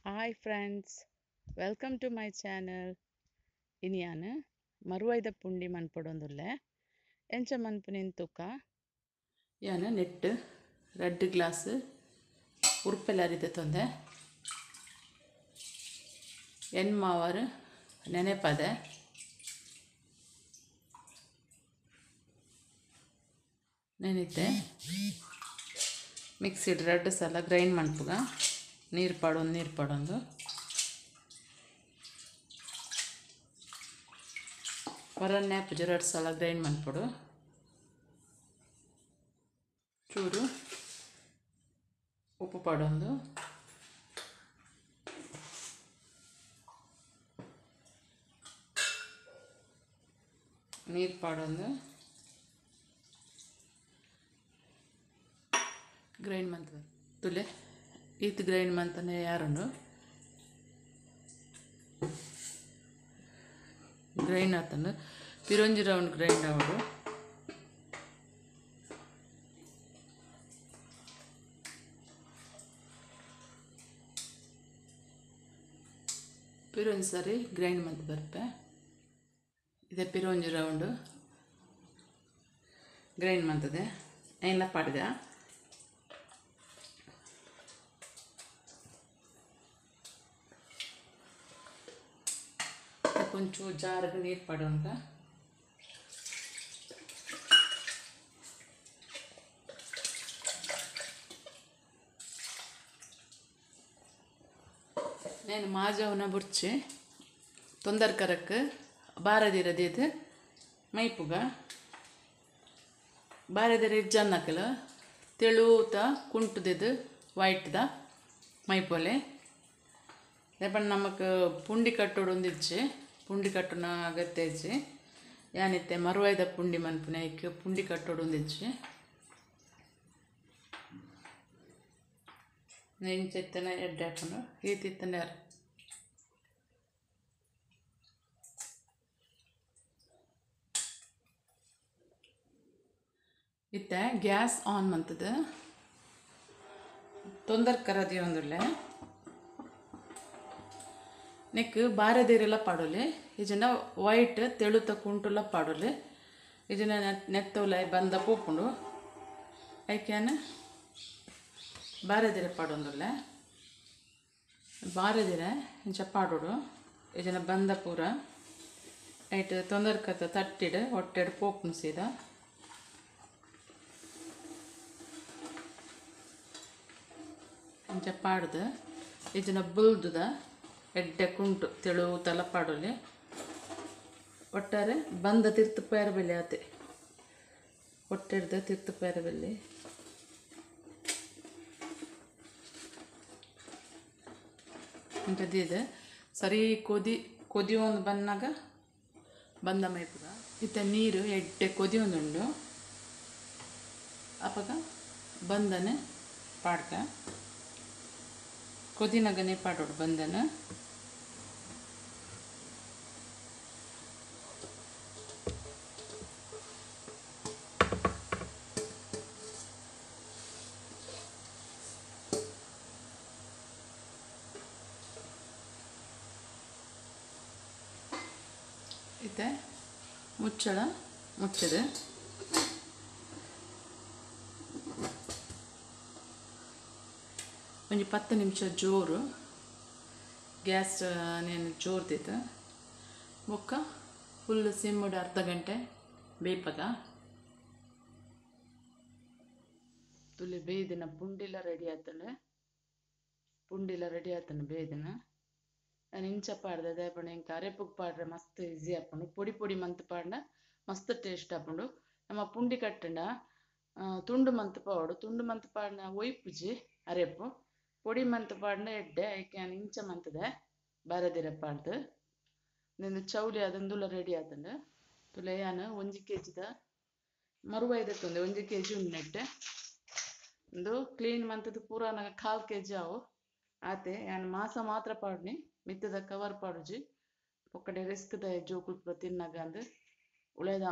Hi friends, welcome to my channel. ಇನ್ನು ನಾನು ಮರುವೈದ ಪುಂಡಿ ಮನ್ಪೊಡೊಂದುಲ್ಲೆ ಎಂಚ ಮನ್ಪುನಿನ್ ತೂಕ ಯಾನ ನೆಟ್ ರೆಡ್ ಗ್ಲಾಸ್ ಉರ್ಪೆಲ್ಲರಿದೆ ತೊಂದೆ ಎನ್ಮಾವರು ನೆನೆಪದೆ ನೆನಿತೆ ಮಿಕ್ಸಿಡ್ ರೆಡ್ ಸಲ ಗ್ರೈಂಡ್ ಮನ್ಪುಗ ನೀರು ಪಾಡೊಂದು ಹೊರನ್ನೇ ಪೂಜೆ 2 ಸಲ ಗ್ರೈಂಡ್ ಮನ್ಪೊಡು ಚೂರು ಉಪ್ಪು ಪಾಡೊಂದು ನೀರು ಪಾಡೊಂದು ಗ್ರೈಂಡ್ ಮಂತ ತುಲೆ ಈತ್ ಗ್ರೈಂಡ್ ಮಂತನೇ ಯಾರುಂಡು ಗ್ರೈಂಡ್ ಆತಂದು ಪಿರೊಂಜಿ ರೌಂಡ್ ಗ್ರೈಂಡ್ ಆವಡು ಪಿರೊಂಜಿ ಸರಿ ಗ್ರೈಂಡ್ ಮಂತ್ ಬರ್ಪೆ ಇದೇ ಪಿರೊಂಜಿ ರೌಂಡ್ ಗ್ರೈಂಡ್ ಮಂತದೆ ಏನ ಪಾಡಿದೆ కొంచెం జారుగా నీరు పడంగా నేను మాజావున బుర్చి తొందరకరకు బారదిరదేది మైపుగా ಬಾರೆದರೆ ಜನ್ನಕಲು ತೆಳುತ ಕುಂಟುದೆದು ವೈಟ್ದ ಮೈಪೊಲೆ ಲೇಪನ್ ನಮಕ್ ಪುಂಡಿ ಕಟ್ಟೋಡು ಒಂದಿಜ್ಜಿ ಪುಂಡಿ ಕಟ್ಟುನ ಅಗತ್ಯ ಇಜ್ಜಿ ಯಾನಿತ್ತೆ ಮರುವೈದ ಪುಂಡಿ ಮನ್ಪುನ ಐಕ್ಯ ಪುಂಡಿ ಕಟ್ಟೋಡು ಒಂದಿಜ್ಜಿ ನೆಂಚೆತ್ತನ ಎಡ್ಡೆ ಹಾಕೊಂಡು ಈತಿತ್ತನ ಯಾರು ಇತ್ತೆ ಗ್ಯಾಸ್ ಆನ್ ಮಂತದ ತೊಂದರ್ ಕರದಿ ಒಂದುಳ್ಳೆ ನೆಕ್ ಬಾರದೇರೆಲ್ಲ ಪಾಡೋಲಿ ಇದನ್ನ ವೈಟ್ ತೆಳುತ ಕುಂಟುಲ ಪಾಡೋಲಿ ಇದನ್ನ ನೆತ್ತೋಲ ಬಂದ ಪೋಪುಂಡು ಐಕ್ಯಾನ ಬಾರದೇರೆ ಪಾಡೊಂದುಲ್ಲೆ ಬಾರದೇರೆ ಇಂಚ ಪಾಡೋಡು ಇದನ್ನ ಬಂದ ಪೂರ ಐಟ್ ತೊಂದರ್ಕತ ತಟ್ಟಿಡು ಹೊಟ್ಟೆಡು ಪೋಪುನು ಸೀದ ಇಂಚ ಪಾಡ್ದು ಇದನ್ನ ಬುಲ್ದುದ ಎಡ್ಡೆ ಕುಂಟು ತೆಳು ತಲಪಾಡೋಲಿ ಒಟ್ಟಾರೆ ಬಂದ ತಿರ್ತು ಪೇರ ಬೆಲೆ ಆತೆ ಹೊಟ್ಟೆಡ್ದ ತಿರ್ತು ಪೇರ ಬೆಲೆ ಇಂಥದ್ದಿದೆ ಸರಿ ಕೊದಿ ಒಂದು ಬಂದಾಗ ಬಂದ ಮೈಪುಗ ಇತ್ತ ನೀರು ಎಡ್ಡೆ ಕೊದಿ ಒಂದುಂಡು ಅಪಗ ಬಂದನೆ ಪಾಡ್ಕ ಕೊದಿನಗನೆ ಪಾಡೋಡು ಬಂದನ ಇತ್ತೆ ಮುಚ್ಚಳ ಮುಚ್ಚದೆ ಒಂದು 10 ನಿಮಿಷ ಜೋರು ಗ್ಯಾಸ್ ನೇನು ಜೋರ್ದಿತ್ತು ಬೊಕ್ಕ ಫುಲ್ ಸಿಮ್ಮುಡು ಅರ್ಧ ಗಂಟೆ ಬೇಯ್ಪಗ ತುಲಿ ಬೇಯ್ದಿನ ಪುಂಡಿಲ ರೆಡಿ ಆತನ ಬೇಯ್ದಿನ ನಾನು ಇಂಚ ಪಾಡ್ದೆ ಅದೇಪಣ ಇಂಕ ಅರೆಪುಗ್ ಪಾಡ್ರೆ ಮಸ್ತ್ ಈಸಿ ಆಪುಂಡು ಪೊಡಿ ಮಂತ್ ಪಾಡ್ನ ಮಸ್ತ್ ಟೇಸ್ಟ್ ಆಪುಂಡು ನಮ್ಮ ಪುಂಡಿ ಕಟ್ಟಂಡ ತುಂಡು ಮಂತ್ ಪಾಡ್ನ ಒಯ್ಪುಜಿ ಅರೆಪು ಪೊಡಿ ಮಂತ್ ಪಾಡ್ನ ಎಡ್ಡೆ ಐಕೆ ನಾನು ಇಂಚ ಮಂತದೆ ಬಾರದಿರ ಪಾಡ್ದು ನಿಂದು ಚೌಲಿ ಅದೊಂದುಲ ರೆಡಿ ಆತಂಡು ತುಲೆ ನಾನು 1 kg ಮರುವೈದತ್ತೊಂದೆ 1 kg ಉಣ್ಣೆಟ್ಟೆ ಒಂದು ಕ್ಲೀನ್ ಮಂತದ್ದು ಪೂರ ನನಗೆ 1/4 kg ಆವು ಆತೆ ನಾನು ಮಾಸ ಮಾತ್ರ ಪಾಡ್ನಿ ಮಿತ್ತದ ಕವರ್ ಪಾಡುಜಿ ಒಕ್ಕಡೆ ರಿಸ್ಕ್ ದ ಜೋಕುಲ್ ತಿನ್ನಾಗ ಅಂದು ಉಳೆದ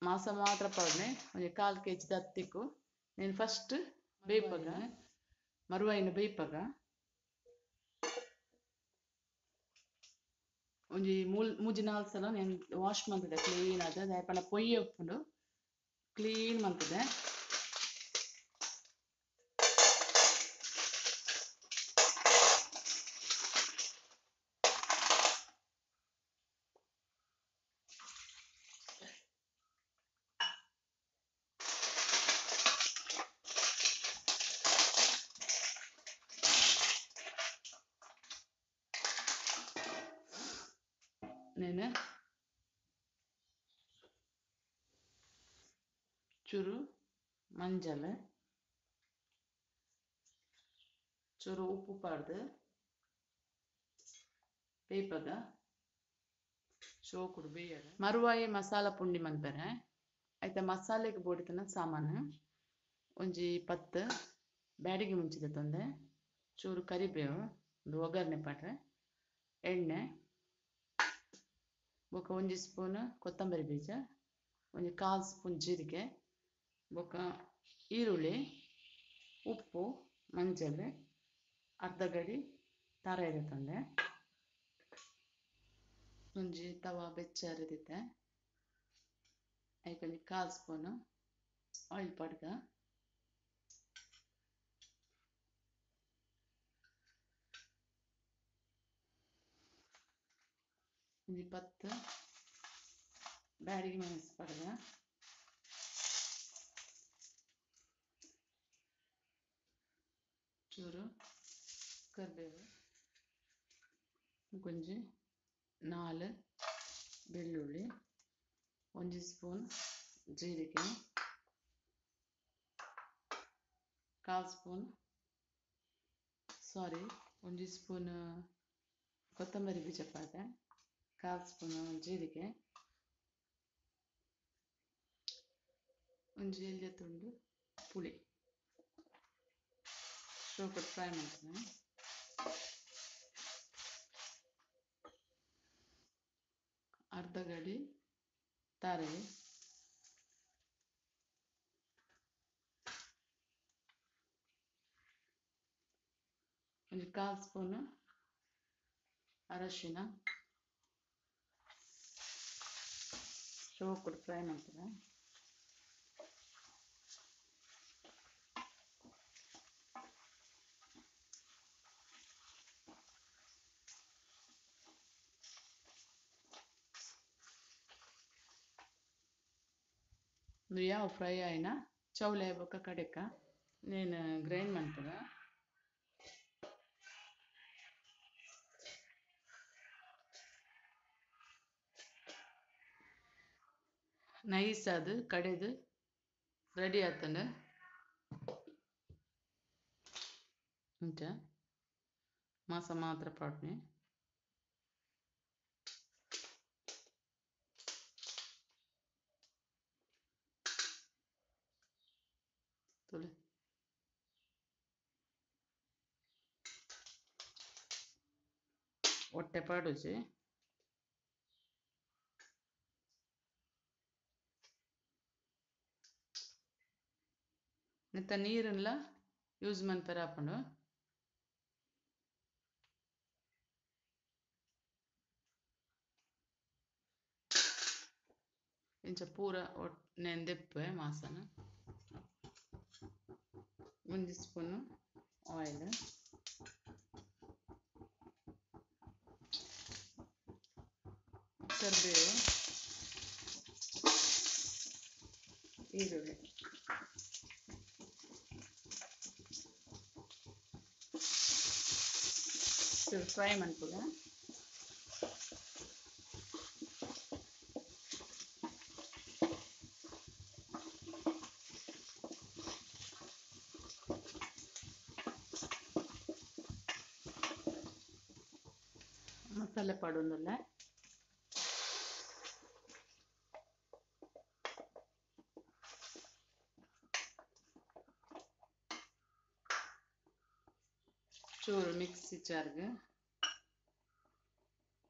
ಮಾಸ ಮಾತ್ರ ಪಾಡ್ನೆ ಒಂದು 1/4 kg ದತ್ತಿಕ್ಕು నేను ಫಸ್ಟ್ ಬೇಯ್ಪಗ ಮರುವೈನ ಬೇಯ್ಪಗ ಒಂಜಿ ಮೂಜಿ ನಾಲ್ ಸಲ నేను ವಾಶ್ ಮಂತದೆ ಕ್ಲೀನ್ ಆದ ದಾಯಪಂಡ ಪೊಯ್ಯೆ ಉಪ್ಪುಂಡು ಕ್ಲೀನ್ ಮಂತದೆ. నేను ಚೂರು ಮಂಜಲ್ ಚೂರು ಉಪ್ಪು ಪಾಡ್ದು ಬೇಯ್ಪದ ಶೋಕುಡು ಬೇಯರು ಮರುವಾಯಿ ಮಸಾಲ ಪುಂಡಿ ಮನ್ಪೆರೆ ಐತ ಮಸಾಲೆಗೆ ಬೋಡಿತನ ಸಾಮಾನು ಒಂಜಿ 10 ಬ್ಯಾಡಿಗೆ ಮುಂಚಿದ ತಂದೆ ಚೂರು ಕರಿಬೇವು ಒಂದು ಒಗ್ಗರಣೆ ಪಾಡ್ರೆ ಎಣ್ಣೆ ಬೊಕ 1 ಸ್ಪೂನ್ ಕೊತ್ತಂಬರಿ ಬೀಜ ಒಂದು 1/4 ಸ್ಪೂನ್ ಜೀರಿಗೆ ಬೊಕ ಈರುಳ್ಳಿ ಉಪ್ಪು ಮಂಜಲ್ ಅರ್ಧ ಗಡಿ ತರ ಇರುತ್ತಂದೆ ಒಂಜಿ ತವ ಬೆಚ್ಚ ಅರಿದಿತ್ತೆ ಐಕೊಂಜಿ 1/4 ಸ್ಪೂನ್ ಆಯಿಲ್ ಪಡ್ಗ ಒಂಜಿ 10 ಬ್ಯಾಡಿಗೆ ಮೆಣಸು ಪಡ್ಗ ಚೂರು ಕರಿಬೇವು ಕೊಂಚಿ 4 ಬೆಳ್ಳುಳ್ಳಿ 1 ಸ್ಪೂನ್ ಜೀರಿಗೆ 1/4 ಸ್ಪೂನ್ 1 ಸ್ಪೂನ್ ಕೊತ್ತಂಬರಿ ಬೀಜ ಪಾಡ್ರೆ 1/4 ಸ್ಪೂನ್ ಜೀರಿಗೆ ಒಂಜಿ ಎಲ್ಯ ತುಂಡು ಪುಳಿ ಶೋಕಡ್ ಫ್ರೈ ಮಾಡ್ತೀನಿ ಅರ್ಧ ಗಡಿ ತಾರೆ ಒಂದು 1/4 ಸ್ಪೂನ್ ಅರಶಿನ ಶೋಕಡ್ ಫ್ರೈ ಮಾಡ್ತೀನಿ ಯಾವ ಫ್ರೈ ಆಯ್ನ ಚೌಲೆ ಬೊಕ್ಕ ಕಡೆಕ నేను ಗ್ರೈಂಡ್ ಮಾಡ್ತೇನೆ ನೈಸ್ ಅದು ಕಡೆದು ರೆಡಿ ಆತಂಡ ಇಂಚ ಮಾಸ ಮಾತ್ರ ಪಾಡ್ನಿ ತುಳಿ ಹೊಟ್ಟೆ ಪಾಡುಜಿ ನೆತ್ತ ನೀರನ್ಲ ಯೂಸ್ ಮನ್ಪೆರ ಹಾಕೊಂಡು ಇಂಚ ಪೂರ ನೆಂದೆಪ್ಪೆ ಮಾಸನ 1 ಸ್ಪೂನ್ ಆಯಿಲ್ ಕರಿಬೇವು ಈರುಳ್ಳಿ ಫ್ರೈ ಮಾಡ್ಕೊಳ ಮಸಾಲೆ ಪಾಡೊಂದುಲ್ಲ ಚೂರು ಮಿಕ್ಸಿ ಜಾರ್ಗೆ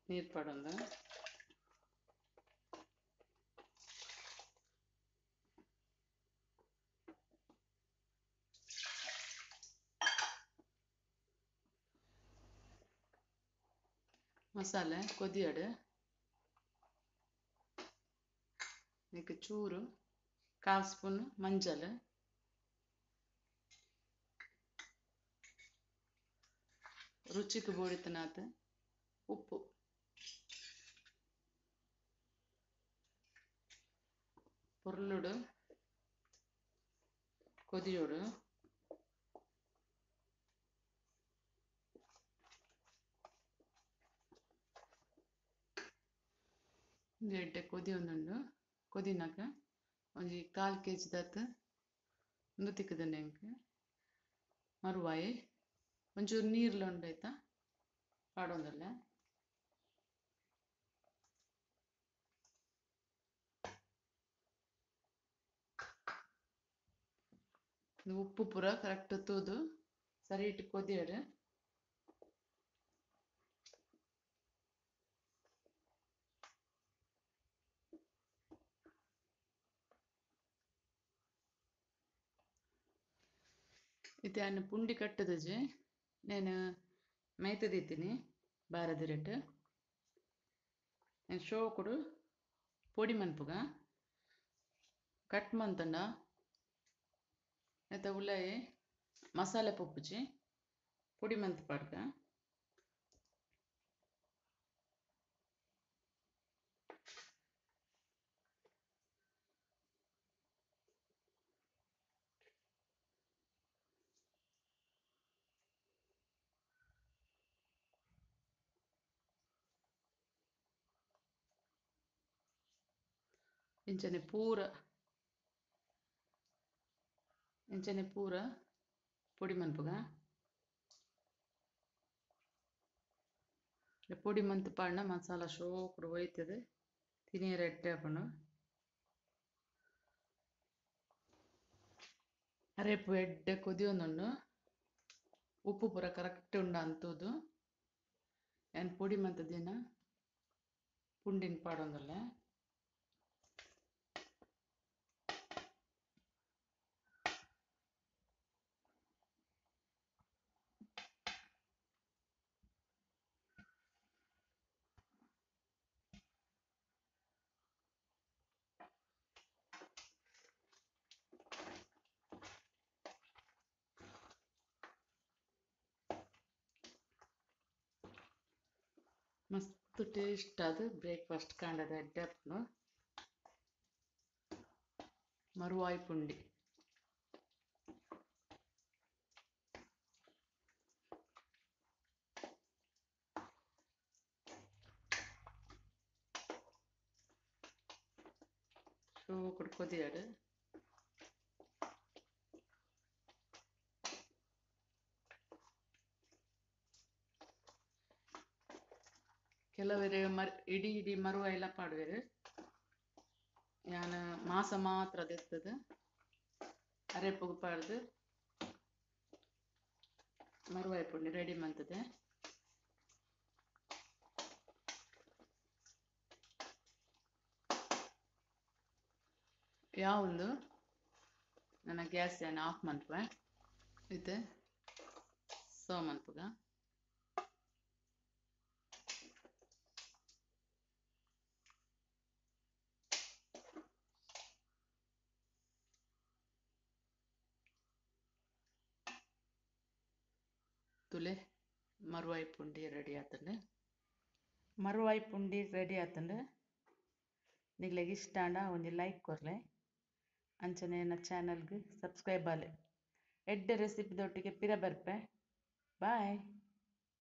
ನೀರು ಪಾಡೊಂದು ಮಸಾಲೆ ಕೊದಿಯಡು ಇದಕ್ಕೆ ಚೂರು 1/4 ಸ್ಪೂನ್ ಮಂಜಲ್ ರುಚಿಗೆ ಬೋಡಿತನಾತ ಉಪ್ಪು ಪುರ್ಲುಡು ಕೊದಿಯೋಡು ಎಡ್ಡೆ ಕೊದಿ ಒಂದುಂಡು ಕೊದಿನಾಕ ಒಂಜಿ 1/4 kg ದಾತ್ ಉಂದು ತಿಕ್ಕುದುಂಡು ಎಂಕ್ ಮರುವಾಯಿ ಒಂಚೂರು ನೀರ್ಲ ಉಂಡಾಯ್ತಾ ಪಾಡೊಂದುಲ್ಲ ಉಪ್ಪು ಪೂರ ಕರೆಕ್ಟ್ ತೂದು ಸರಿ ಇಟ್ಟು ಕೊದಿಯಡು ಇದು ನಾನು ಪುಂಡಿ ಕಟ್ಟದಜೆ ನಾನು ಮೈತದಿತ್ತೀನಿ ಬಾರದಿರಟ್ಟು ನಾನು ಶೋ ಕೊಡು ಪೊಡಿ ಮನ್ಪುಗ ಕಟ್ ಮಂತಂಡ ಆಯ್ತಾ ಉಳ್ಳಾಯಿ ಮಸಾಲೆ ಪೊಪ್ಪುಜಿ ಪೊಡಿ ಮಂತ್ ಪಾಡ್ಕ ಇಂಚನೆ ಪೂರ ಪೊಡಿ ಮನ್ಪುಗ ಪೊಡಿ ಮಂತ್ ಪಾಡ್ನ ಮಸಾಲ ಶೋಕುಡು ಒಯ್ತದೆ ತಿನಿಯರ ಎಟ್ಟೆ ಹಾಕೊಂಡು ಅರೆಪು ಎಡ್ಡೆ ಕೊದಿಯೊಂದುಂಡು ಉಪ್ಪು ಪೂರ ಕರೆಕ್ಟ್ ಉಂಡ ಅಂತೂದು ಏನು ಪೊಡಿ ಮಂತದಿನ ಪುಂಡಿನ ಪಾಡೊಂದುಲ್ಲ ಮಸ್ತ್ ಟೇಸ್ಟ್ ಅದು ಬ್ರೇಕ್ಫಾಸ್ಟ್ ಕಾಂಡದ ಎಡ್ಡೆ ಹಾಕೊಂಡು ಮರುವಾಯಿ ಪುಂಡಿ ಶೋಕುಡು ಕೊದಿಯಾಡು ಕೆಲವರೆ ಇಡೀ ಮರುವಾಯಿ ಎಲ್ಲ ಪಾಡುವೆರು ನಾನು ಮಾಸ ಮಾತ್ರ ಅದೆತ್ತದು ಅರೆಪುಗು ಪಾಡ್ದು ಮರುವಾಯಿ ಪುಂಡಿ ರೆಡಿ ಮಂತದೆ ಯಾವುದು ನನ್ನ ಗ್ಯಾಸ್ ಏನು ಆಫ್ ಮನ್ಪುವೆ ಇದು ಸೋ ಮನ್ಪುಗ ತುಲೆ ಮರುವಾಯಿ ಪುಂಡಿ ರೆಡಿ ಆತಂಡು ಮರುವಾಯಿ ಪುಂಡಿ ರೆಡಿ ಆತಂಡು ನಿಗ್ಲೆಗ್ ಇಷ್ಟ ಆಂಡ ಒಂಜಿ ಲೈಕ್ ಕೊರ್ಲೆ ಅಂಚನೆ ನನ್ನ ಚಾನಲ್ಗೆ ಸಬ್ಸ್ಕ್ರೈಬ್ ಆಲೆ ಎಡ್ಡೆ ರೆಸಿಪಿದೊಟ್ಟಿಗೆ ಪಿರ ಬರ್ಪೆ ಬಾಯ್.